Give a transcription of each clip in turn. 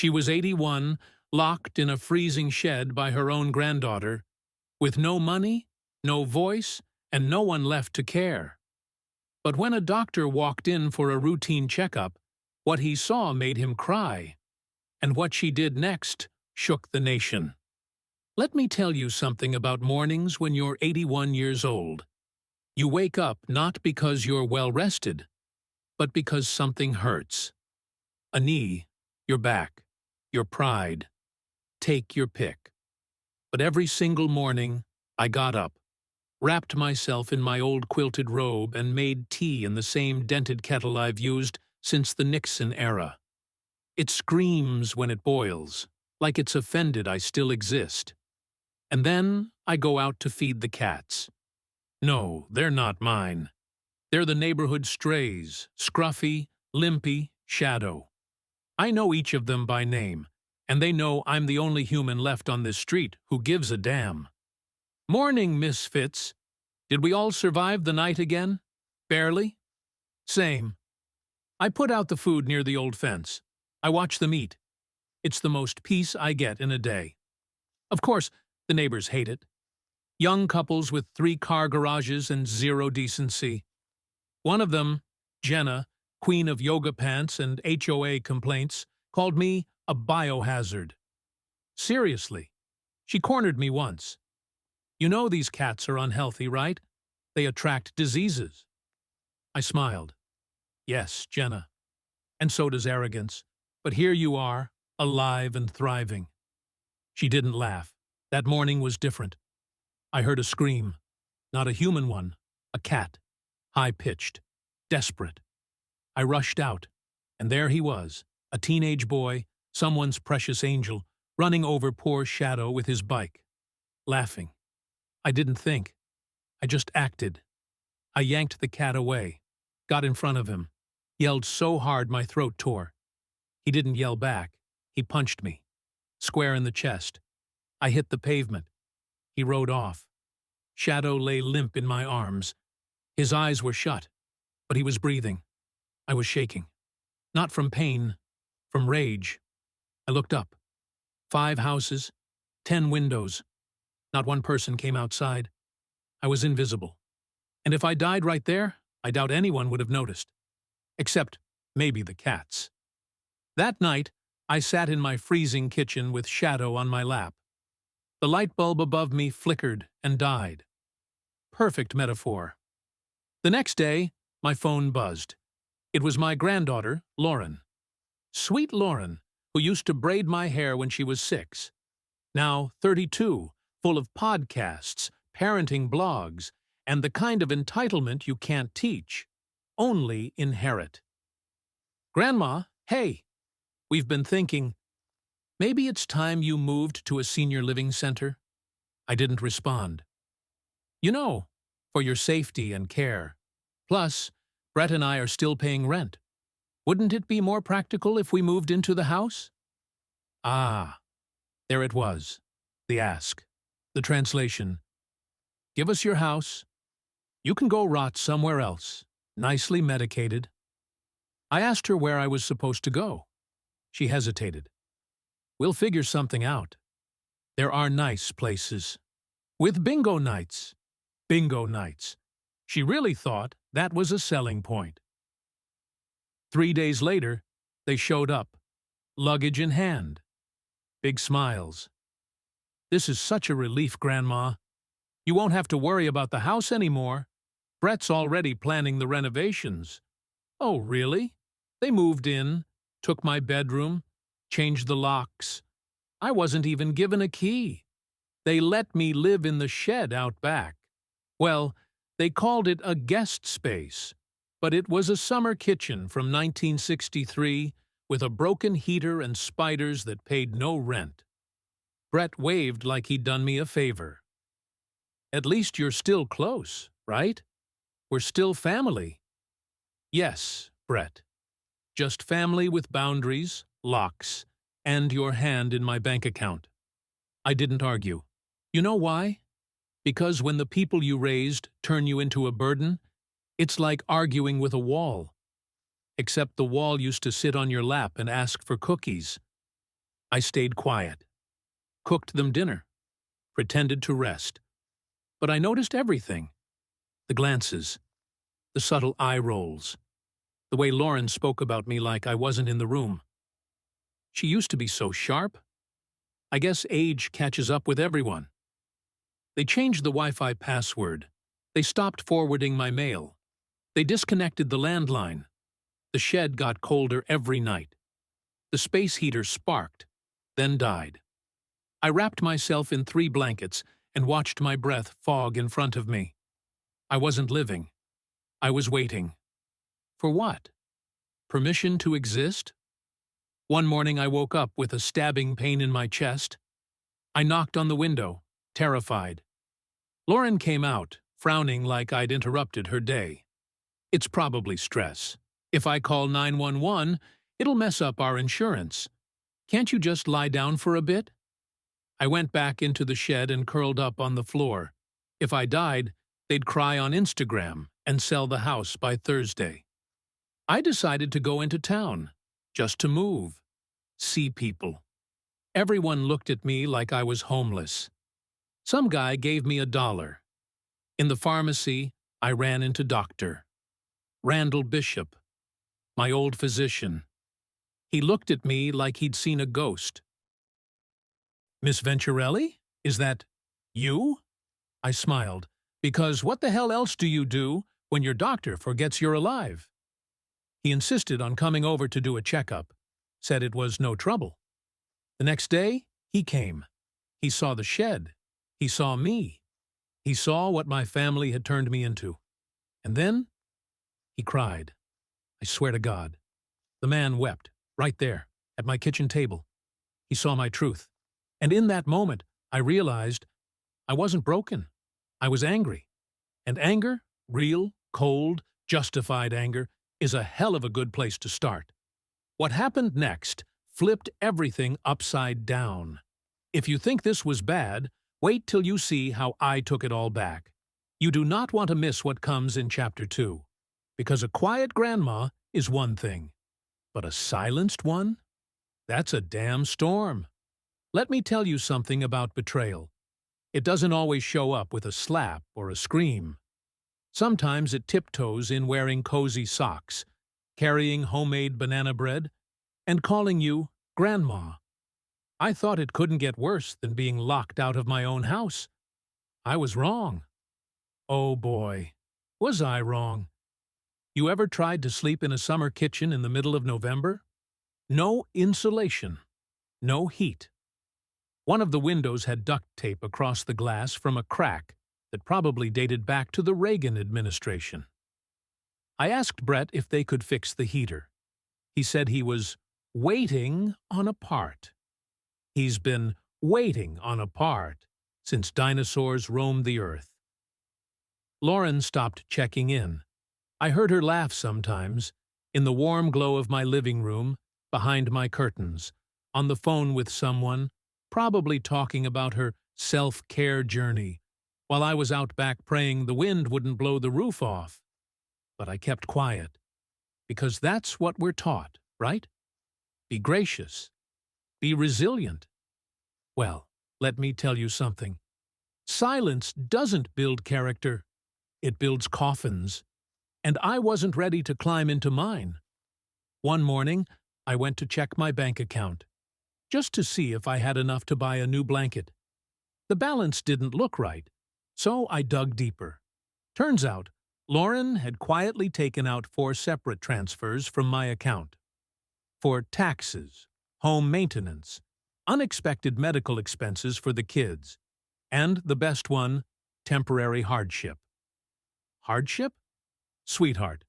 She was 81, locked in a freezing shed by her own granddaughter, with no money, no voice, and no one left to care. But when a doctor walked in for a routine checkup, what he saw made him cry, and what she did next shook the nation. Let me tell you something about mornings when you're 81 years old. You wake up not because you're well-rested, but because something hurts. A knee, your back, your pride. Take your pick. But every single morning, I got up, wrapped myself in my old quilted robe, and made tea in the same dented kettle I've used since the Nixon era. It screams when it boils, like it's offended I still exist. And then I go out to feed the cats. No, they're not mine. They're the neighborhood strays, Scruffy, Limpy, Shadow. I know each of them by name, and they know I'm the only human left on this street who gives a damn. Morning, misfits. Did we all survive the night again? Barely? Same. I put out the food near the old fence. I watch them eat. It's the most peace I get in a day. Of course, the neighbors hate it. Young couples with 3-car garages and zero decency. One of them, Jenna, queen of yoga pants and HOA complaints, called me a biohazard. Seriously, she cornered me once. You know these cats are unhealthy, right? They attract diseases. I smiled. Yes, Jenna. And so does arrogance. But here you are, alive and thriving. She didn't laugh. That morning was different. I heard a scream. Not a human one. A cat. High-pitched. Desperate. I rushed out, and there he was, a teenage boy, someone's precious angel, running over poor Shadow with his bike. Laughing. I didn't think. I just acted. I yanked the cat away, got in front of him, yelled so hard my throat tore. He didn't yell back. He punched me. Square in the chest. I hit the pavement. He rode off. Shadow lay limp in my arms. His eyes were shut, but he was breathing. I was shaking. Not from pain, from rage. I looked up. 5 houses, 10 windows. Not one person came outside. I was invisible. And if I died right there, I doubt anyone would have noticed. Except maybe the cats. That night, I sat in my freezing kitchen with Shadow on my lap. The light bulb above me flickered and died. Perfect metaphor. The next day, my phone buzzed. It was my granddaughter, Lauren. Sweet Lauren, who used to braid my hair when she was 6. Now 32, full of podcasts, parenting blogs, and the kind of entitlement you can't teach, only inherit. Grandma, hey, we've been thinking, maybe it's time you moved to a senior living center? I didn't respond. You know, for your safety and care. Plus, Brett and I are still paying rent. Wouldn't it be more practical if we moved into the house? Ah, there it was. The ask. The translation. Give us your house. You can go rot somewhere else, nicely medicated. I asked her where I was supposed to go. She hesitated. We'll figure something out. There are nice places. With bingo nights. Bingo nights. She really thought that was a selling point. 3 days later, they showed up, luggage in hand. Big smiles. This is such a relief, Grandma. You won't have to worry about the house anymore. Brett's already planning the renovations. Oh, really? They moved in, took my bedroom, changed the locks. I wasn't even given a key. They let me live in the shed out back. Well, they called it a guest space, but it was a summer kitchen from 1963 with a broken heater and spiders that paid no rent. Brett waved like he'd done me a favor. At least you're still close, right? We're still family. Yes, Brett. Just family with boundaries, locks, and your hand in my bank account. I didn't argue. You know why? Because when the people you raised turn you into a burden, it's like arguing with a wall. Except the wall used to sit on your lap and ask for cookies. I stayed quiet, cooked them dinner, pretended to rest. But I noticed everything. The glances, the subtle eye rolls, the way Lauren spoke about me like I wasn't in the room. She used to be so sharp. I guess age catches up with everyone. They changed the Wi-Fi password. They stopped forwarding my mail. They disconnected the landline. The shed got colder every night. The space heater sparked, then died. I wrapped myself in 3 blankets and watched my breath fog in front of me. I wasn't living. I was waiting. For what? Permission to exist? One morning I woke up with a stabbing pain in my chest. I knocked on the window, terrified. Lauren came out, frowning like I'd interrupted her day. It's probably stress. If I call 911, it'll mess up our insurance. Can't you just lie down for a bit? I went back into the shed and curled up on the floor. If I died, they'd cry on Instagram and sell the house by Thursday. I decided to go into town, just to move, see people. Everyone looked at me like I was homeless. Some guy gave me $1. In the pharmacy, I ran into Dr. Randall Bishop, my old physician. He looked at me like he'd seen a ghost. "Miss Venturelli, is that you?" I smiled, because what the hell else do you do when your doctor forgets you're alive? He insisted on coming over to do a checkup, said it was no trouble. The next day, he came. He saw the shed. He saw me. He saw what my family had turned me into. And then, he cried. I swear to God. The man wept, right there, at my kitchen table. He saw my truth. And in that moment, I realized I wasn't broken. I was angry. And anger, real, cold, justified anger, is a hell of a good place to start. What happened next flipped everything upside down. If you think this was bad, wait till you see how I took it all back. You do not want to miss what comes in Chapter 2, because a quiet grandma is one thing, but a silenced one? That's a damn storm. Let me tell you something about betrayal. It doesn't always show up with a slap or a scream. Sometimes it tiptoes in wearing cozy socks, carrying homemade banana bread, and calling you Grandma. I thought it couldn't get worse than being locked out of my own house. I was wrong. Oh boy, was I wrong. You ever tried to sleep in a summer kitchen in the middle of November? No insulation, no heat. One of the windows had duct tape across the glass from a crack that probably dated back to the Reagan administration. I asked Brett if they could fix the heater. He said he was waiting on a part. He's been waiting on a part since dinosaurs roamed the earth. Lauren stopped checking in. I heard her laugh sometimes, in the warm glow of my living room, behind my curtains, on the phone with someone, probably talking about her self-care journey, while I was out back praying the wind wouldn't blow the roof off. But I kept quiet, because that's what we're taught, right? Be gracious. Be resilient. Well, let me tell you something. Silence doesn't build character. It builds coffins. And I wasn't ready to climb into mine. One morning, I went to check my bank account, just to see if I had enough to buy a new blanket. The balance didn't look right, so I dug deeper. Turns out, Lauren had quietly taken out 4 separate transfers from my account. For taxes, home maintenance, unexpected medical expenses for the kids, and the best one, temporary hardship. Hardship? Sweetheart,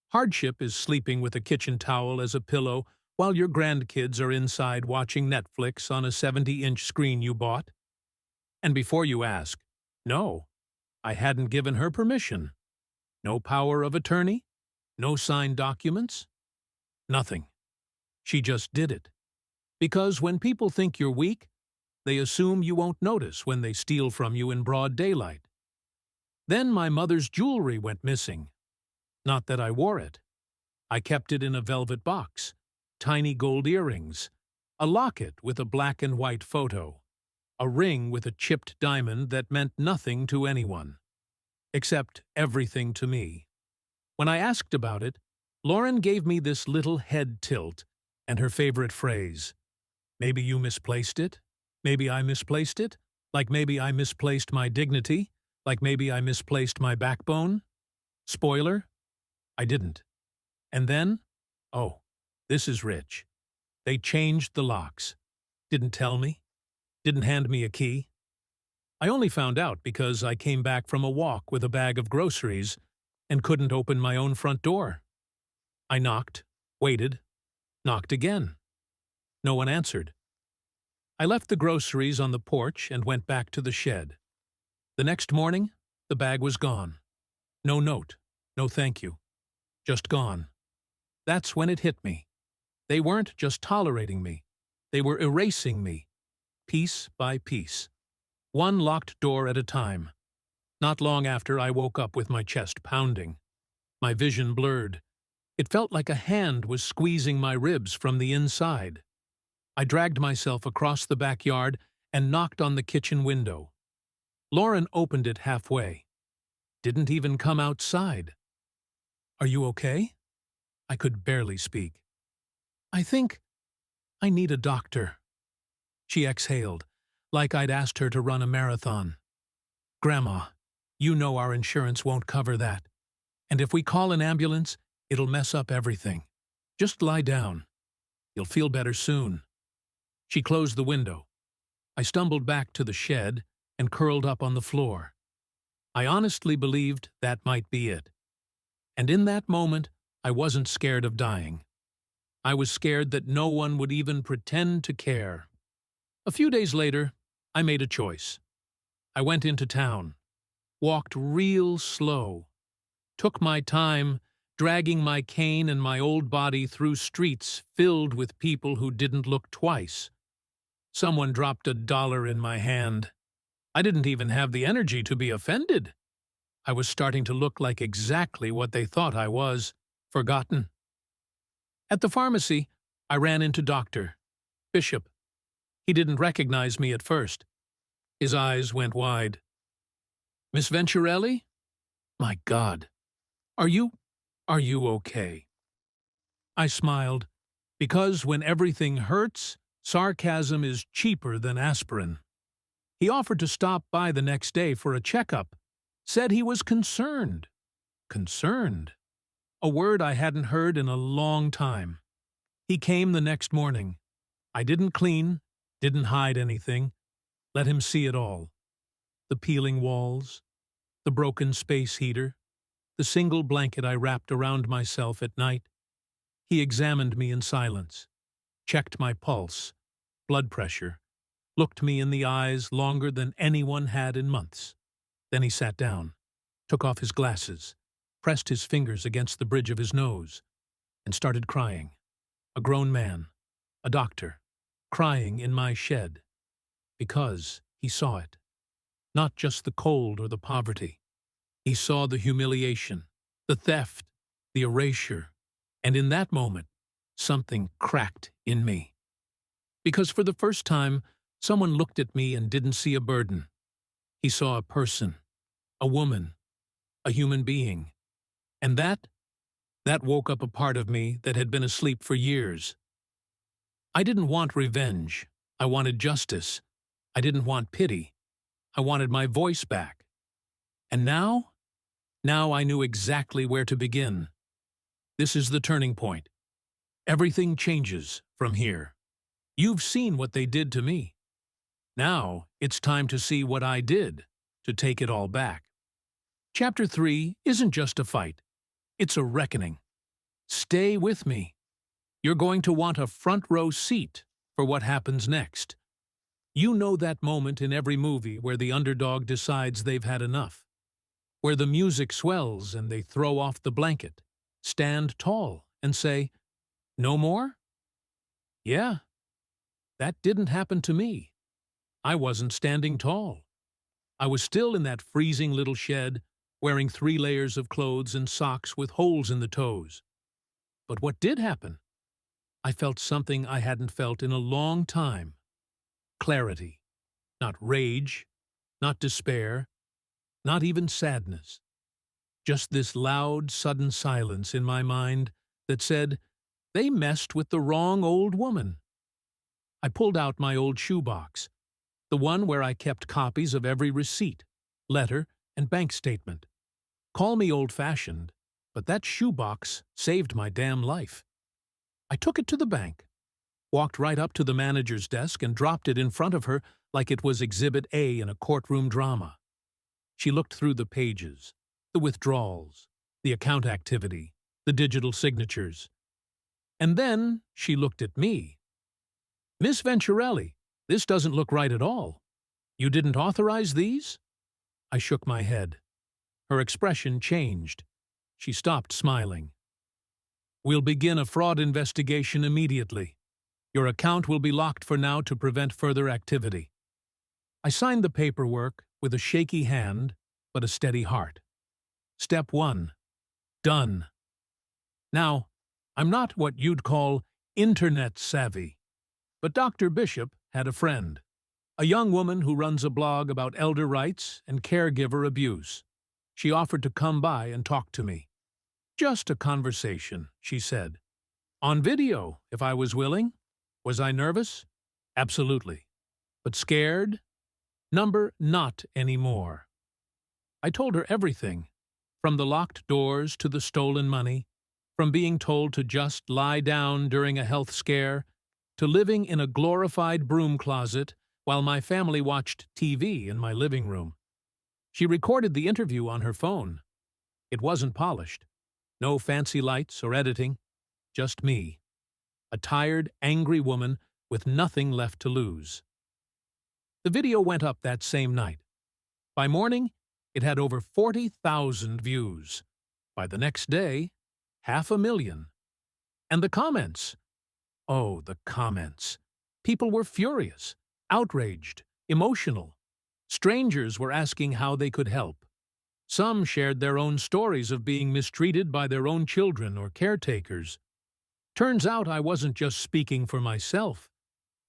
hardship is sleeping with a kitchen towel as a pillow while your grandkids are inside watching Netflix on a 70-inch screen you bought. And before you ask, no, I hadn't given her permission. No power of attorney, no signed documents, nothing. She just did it. Because when people think you're weak, they assume you won't notice when they steal from you in broad daylight. Then my mother's jewelry went missing. Not that I wore it. I kept it in a velvet box, tiny gold earrings, A locket with a black and white photo. A ring with a chipped diamond that meant nothing to anyone. Except everything to me. When I asked about it, Lauren gave me this little head tilt and her favorite phrase. Maybe you misplaced it? Maybe I misplaced it? Like maybe I misplaced my dignity? Like maybe I misplaced my backbone? Spoiler? I didn't. And then? Oh, this is rich. They changed the locks. Didn't tell me. Didn't hand me a key. I only found out because I came back from a walk with a bag of groceries and couldn't open my own front door. I knocked, waited, knocked again. No one answered. I left the groceries on the porch and went back to the shed. The next morning, the bag was gone. No note, no thank you. Just gone. That's when it hit me. They weren't just tolerating me. They were erasing me, piece by piece. One locked door at a time. Not long after, I woke up with my chest pounding. My vision blurred. It felt like a hand was squeezing my ribs from the inside. I dragged myself across the backyard and knocked on the kitchen window. Lauren opened it halfway. Didn't even come outside. Are you okay? I could barely speak. I think I need a doctor. She exhaled, like I'd asked her to run a marathon. Grandma, you know our insurance won't cover that. And if we call an ambulance, it'll mess up everything. Just lie down. You'll feel better soon. She closed the window. I stumbled back to the shed and curled up on the floor. I honestly believed that might be it. And in that moment, I wasn't scared of dying. I was scared that no one would even pretend to care. A few days later, I made a choice. I went into town, walked real slow, took my time, dragging my cane and my old body through streets filled with people who didn't look twice. Someone dropped $1 in my hand. I didn't even have the energy to be offended. I was starting to look like exactly what they thought I was, forgotten. At the pharmacy, I ran into Dr. Bishop. He didn't recognize me at first. His eyes went wide. Miss Venturelli? My God. Are you okay? I smiled, because when everything hurts, sarcasm is cheaper than aspirin. He offered to stop by the next day for a checkup, said he was concerned. Concerned? A word I hadn't heard in a long time. He came the next morning. I didn't clean, didn't hide anything. Let him see it all. The peeling walls, the broken space heater, the single blanket I wrapped around myself at night. He examined me in silence, checked my pulse, blood pressure, looked me in the eyes longer than anyone had in months. Then he sat down, took off his glasses, pressed his fingers against the bridge of his nose, and started crying. A grown man, a doctor, crying in my shed. Because he saw it. Not just the cold or the poverty. He saw the humiliation, the theft, the erasure, and in that moment, something cracked in me. Because for the first time, someone looked at me and didn't see a burden. He saw a person, a woman, a human being. And that woke up a part of me that had been asleep for years. I didn't want revenge. I wanted justice. I didn't want pity. I wanted my voice back. And now I knew exactly where to begin. This is the turning point. Everything changes from here. You've seen what they did to me. Now it's time to see what I did to take it all back. Chapter 3 isn't just a fight. It's a reckoning. Stay with me. You're going to want a front row seat for what happens next. You know that moment in every movie where the underdog decides they've had enough, where the music swells and they throw off the blanket, stand tall, and say, "No more?" Yeah, that didn't happen to me. I wasn't standing tall. I was still in that freezing little shed, wearing 3 layers of clothes and socks with holes in the toes. But what did happen? I felt something I hadn't felt in a long time. Clarity. Not rage, not despair, not even sadness. Just this loud, sudden silence in my mind that said, they messed with the wrong old woman. I pulled out my old shoebox, the one where I kept copies of every receipt, letter, and bank statement. Call me old-fashioned, but that shoebox saved my damn life. I took it to the bank, walked right up to the manager's desk and dropped it in front of her like it was Exhibit A in a courtroom drama. She looked through the pages, the withdrawals, the account activity, the digital signatures. And then she looked at me. "Miss Venturelli, this doesn't look right at all. You didn't authorize these?" I shook my head. Her expression changed. She stopped smiling. "We'll begin a fraud investigation immediately. Your account will be locked for now to prevent further activity." I signed the paperwork with a shaky hand, but a steady heart. Step 1. Done. Now, I'm not what you'd call internet savvy, but Dr. Bishop had a friend, a young woman who runs a blog about elder rights and caregiver abuse. She offered to come by and talk to me. "Just a conversation," she said. "On video, if I was willing." Was I nervous? Absolutely. But scared? Number not anymore. I told her everything, from the locked doors to the stolen money, from being told to just lie down during a health scare, to living in a glorified broom closet while my family watched TV in my living room. She recorded the interview on her phone. It wasn't polished. No fancy lights or editing. Just me. A tired, angry woman with nothing left to lose. The video went up that same night. By morning, it had over 40,000 views. By the next day, 500,000. And the comments. Oh, the comments. People were furious, outraged, emotional. Strangers were asking how they could help. Some shared their own stories of being mistreated by their own children or caretakers. Turns out I wasn't just speaking for myself.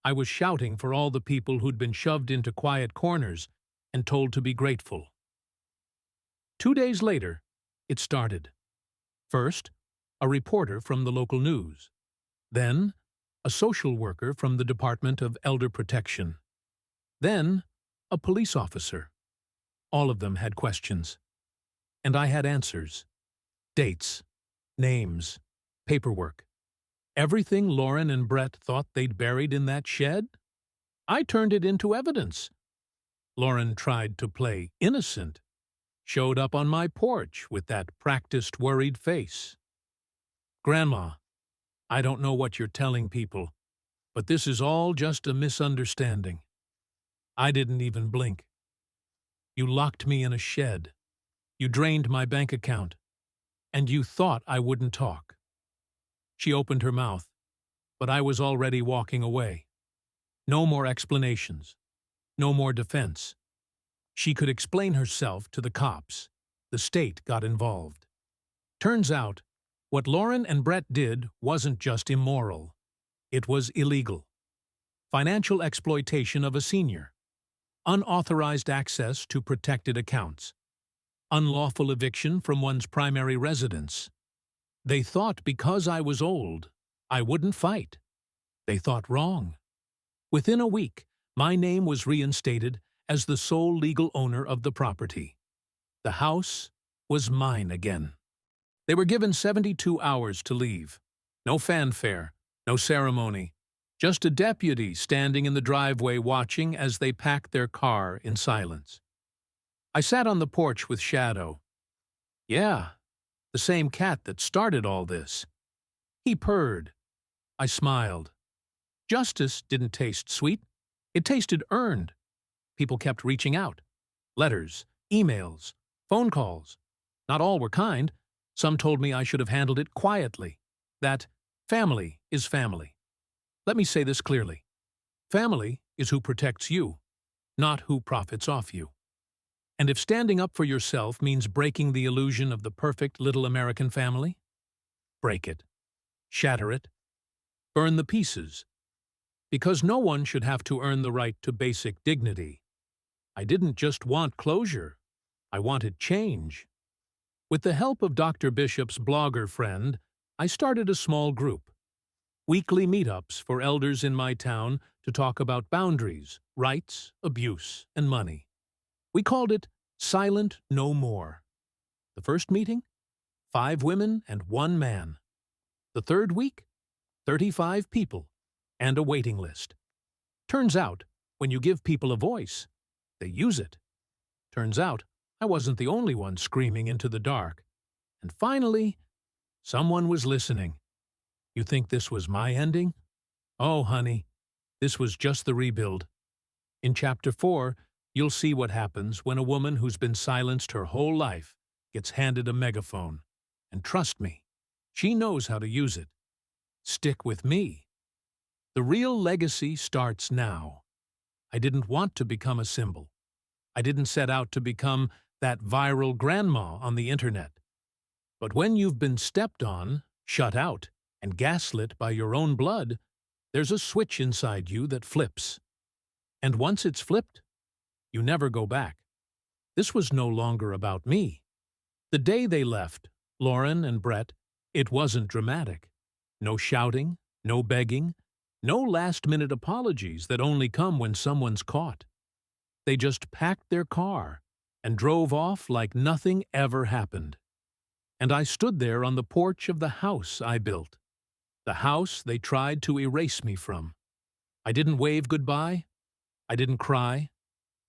I was shouting for all the people who'd been shoved into quiet corners and told to be grateful. 2 days later, it started. First, a reporter from the local news. Then, a social worker from the Department of Elder Protection. Then, a police officer. All of them had questions. And I had answers. Dates, names, paperwork. Everything Lauren and Brett thought they'd buried in that shed? I turned it into evidence. Lauren tried to play innocent. Showed up on my porch with that practiced, worried face. "Grandma, I don't know what you're telling people, but this is all just a misunderstanding. I didn't even blink. You locked me in a shed. You drained my bank account. And you thought I wouldn't talk." She opened her mouth, but I was already walking away. No more explanations. No more defense. She could explain herself to the cops. The state got involved. Turns out, what Lauren and Brett did wasn't just immoral. It was illegal. Financial exploitation of a senior. Unauthorized access to protected accounts. Unlawful eviction from one's primary residence. They thought because I was old, I wouldn't fight. They thought wrong. Within a week, my name was reinstated as the sole legal owner of the property. The house was mine again. They were given 72 hours to leave. No fanfare, no ceremony. Just a deputy standing in the driveway watching as they packed their car in silence. I sat on the porch with Shadow. Yeah, the same cat that started all this. He purred. I smiled. Justice didn't taste sweet. It tasted earned. People kept reaching out. Letters, emails, phone calls. Not all were kind. Some told me I should have handled it quietly. That family is family. Let me say this clearly. Family is who protects you, not who profits off you. And if standing up for yourself means breaking the illusion of the perfect little American family, break it. Shatter it. Burn the pieces. Because no one should have to earn the right to basic dignity. I didn't just want closure. I wanted change. With the help of Dr. Bishop's blogger friend, I started a small group. Weekly meetups for elders in my town to talk about boundaries, rights, abuse, and money. We called it Silent No More. The first meeting? 5 women and 1 man. The third week? 35 people and a waiting list. Turns out, when you give people a voice, they use it. Turns out, I wasn't the only one screaming into the dark. And finally, someone was listening. You think this was my ending? Oh, honey, this was just the rebuild. In Chapter 4, you'll see what happens when a woman who's been silenced her whole life gets handed a megaphone. And trust me, she knows how to use it. Stick with me. The real legacy starts now. I didn't want to become a symbol. I didn't set out to become that viral grandma on the internet. But when you've been stepped on, shut out, and gaslit by your own blood, there's a switch inside you that flips. And once it's flipped, you never go back. This was no longer about me. The day they left, Lauren and Brett, it wasn't dramatic. No shouting, no begging, no last-minute apologies that only come when someone's caught. They just packed their car and drove off like nothing ever happened. And I stood there on the porch of the house I built, the house they tried to erase me from. I didn't wave goodbye. I didn't cry.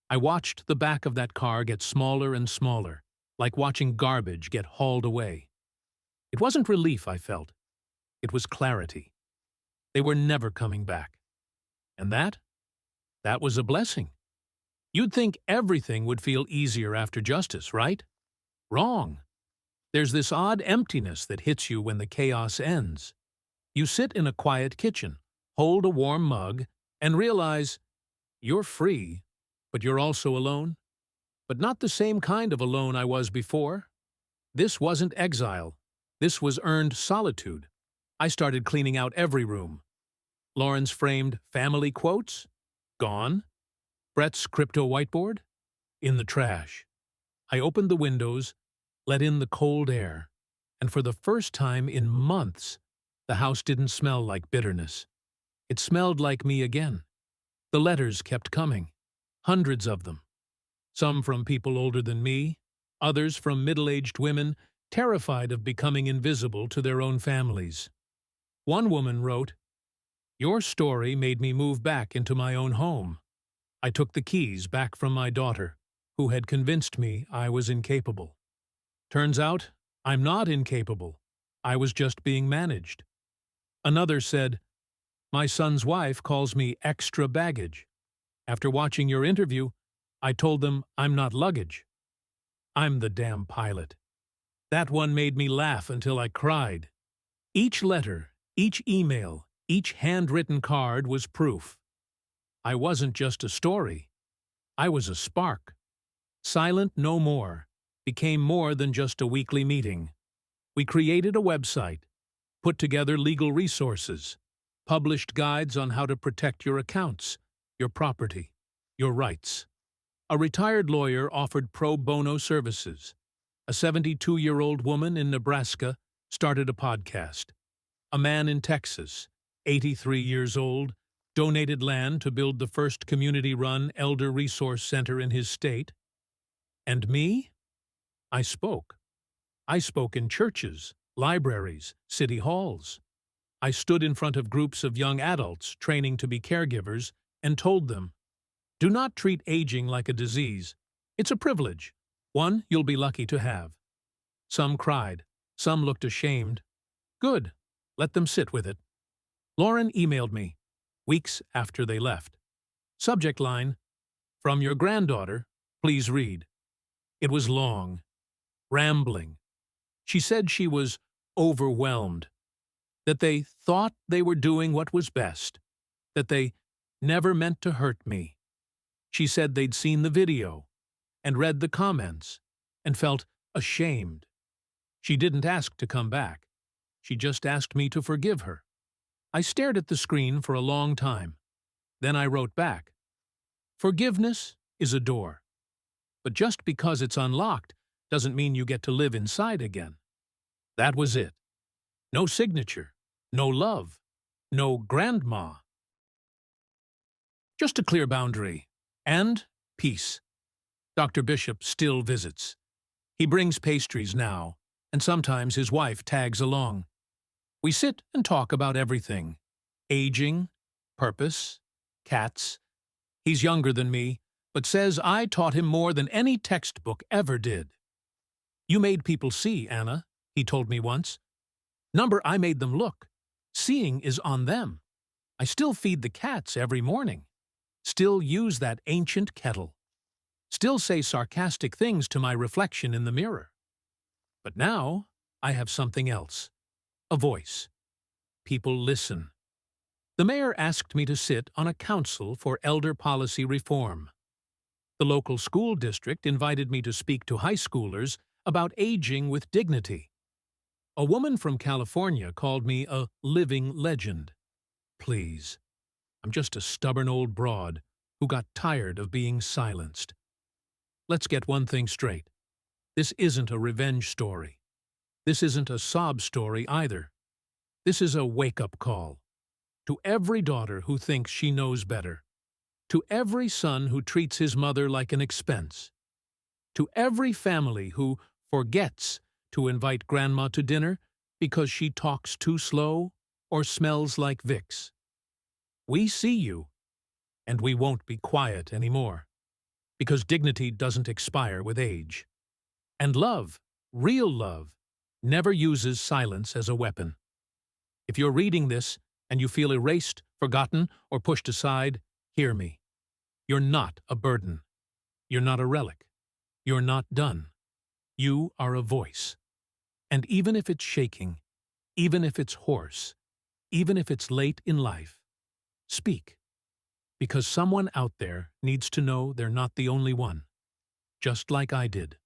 I watched the back of that car get smaller and smaller, like watching garbage get hauled away. It wasn't relief I felt. It was clarity. They were never coming back. And that was a blessing. You'd think everything would feel easier after justice, right? Wrong. There's this odd emptiness that hits you when the chaos ends. You sit in a quiet kitchen, hold a warm mug, and realize you're free, but you're also alone. But not the same kind of alone I was before. This wasn't exile. This was earned solitude. I started cleaning out every room. Lauren's framed family quotes? Gone. Brett's crypto whiteboard? In the trash. I opened the windows, let in the cold air, and for the first time in months, the house didn't smell like bitterness. It smelled like me again. The letters kept coming, hundreds of them. Some from people older than me, others from middle-aged women terrified of becoming invisible to their own families. One woman wrote, "Your story made me move back into my own home. I took the keys back from my daughter, who had convinced me I was incapable. Turns out, I'm not incapable. I was just being managed." Another said, "My son's wife calls me extra baggage. After watching your interview, I told them I'm not luggage. I'm the damn pilot." That one made me laugh until I cried. Each letter, each email, each handwritten card was proof. I wasn't just a story. I was a spark. Silent No More became more than just a weekly meeting. We created a website, put together legal resources, published guides on how to protect your accounts, your property, your rights. A retired lawyer offered pro bono services. A 72-year-old woman in Nebraska started a podcast. A man in Texas, 83 years old, donated land to build the first community-run elder resource center in his state. And me? I spoke. I spoke in churches, libraries, city halls. I stood in front of groups of young adults training to be caregivers and told them, "Do not treat aging like a disease. It's a privilege, one you'll be lucky to have." Some cried. Some looked ashamed. Good. Let them sit with it. Lauren emailed me, weeks after they left. Subject line, "From your granddaughter, please read." It was long, rambling. She said she was overwhelmed, that they thought they were doing what was best, that they never meant to hurt me. She said they'd seen the video and read the comments and felt ashamed. She didn't ask to come back. She just asked me to forgive her. I stared at the screen for a long time. Then I wrote back, "Forgiveness is a door, but just because it's unlocked doesn't mean you get to live inside again." That was it. No signature, no love, no grandma. Just a clear boundary. And peace. Dr. Bishop still visits. He brings pastries now, and sometimes his wife tags along. We sit and talk about everything. Aging, purpose, cats. He's younger than me, but says I taught him more than any textbook ever did. "You made people see, Anna," he told me once. "Number, I made them look. Seeing is on them. I still feed the cats every morning. Still use that ancient kettle. Still say sarcastic things to my reflection in the mirror. But now I have something else. A voice. People listen." The mayor asked me to sit on a council for elder policy reform. The local school district invited me to speak to high schoolers about aging with dignity. A woman from California called me a living legend. Please. I'm just a stubborn old broad who got tired of being silenced. Let's get one thing straight. This isn't a revenge story. This isn't a sob story either. This is a wake-up call. To every daughter who thinks she knows better. To every son who treats his mother like an expense. To every family who forgets to invite grandma to dinner because she talks too slow or smells like Vicks. We see you, and we won't be quiet anymore, because dignity doesn't expire with age. And love, real love, never uses silence as a weapon. If you're reading this and you feel erased, forgotten, or pushed aside, hear me. You're not a burden. You're not a relic. You're not done. You are a voice. And even if it's shaking, even if it's hoarse, even if it's late in life, speak. Because someone out there needs to know they're not the only one, just like I did.